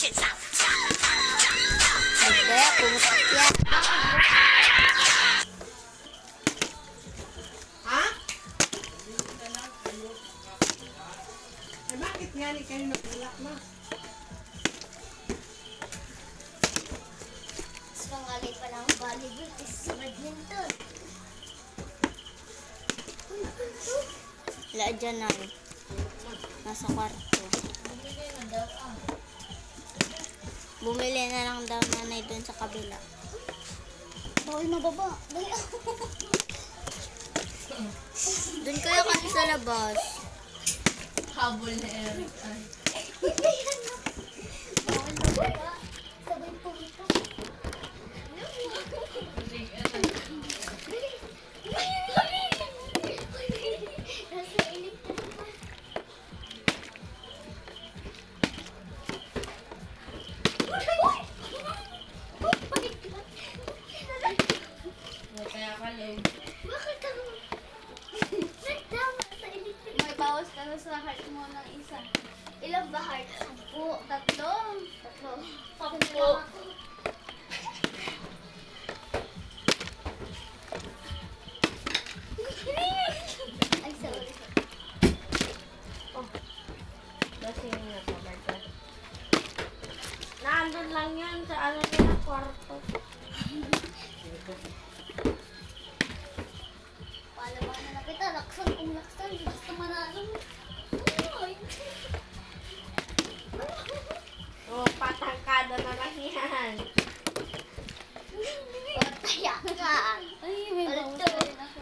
Kaya pumusok yan. Ha? Eh, bakit nga ni kayo nagulak na? Mas pangalay pa lang volleyball kasi sa badminton. Wala dyan na. Nasa kwarto. Bumili na lang daw nanay dun sa kabila. Bawal mababa. Dun kaya kasi sa labas. Habol na Eric. Ay. Bawal mababa. Sabay po ito. Nasa init ka naman. Kaya ka lang. Bakit ako? Nagtama sa electric. May bawas ka na sa heart mo ng isa. Ilang ba heart? 10. Tatlo. 10. Ay, sorry. Lasing na talaga. Nandun lang yan sa ano nila, kwarto. Palabahan na kita. Laksan kung laksan. Basta manalo. Ay. Oh, patangkada na lang yan. Pataya ka. Ay, may bawas na rin ako.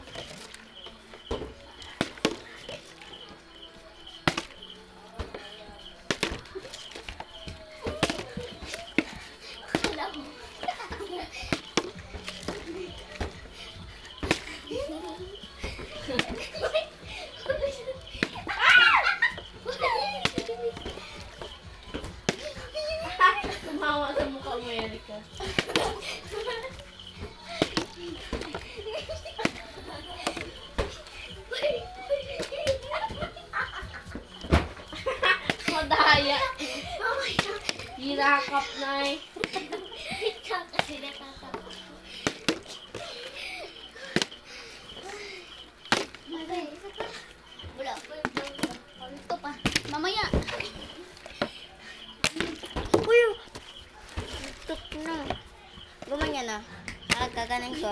Alam mo. Tumawa sa mukha mo, Erika. Madaya. Hirakap na eh. Ikaw kasi natatawa. Magay, isa pa. Wala pa. Ito pa. Mamaya. Uy! Tuk na. Gumanya na. Gaganin ko.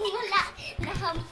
Wala. Nahampas.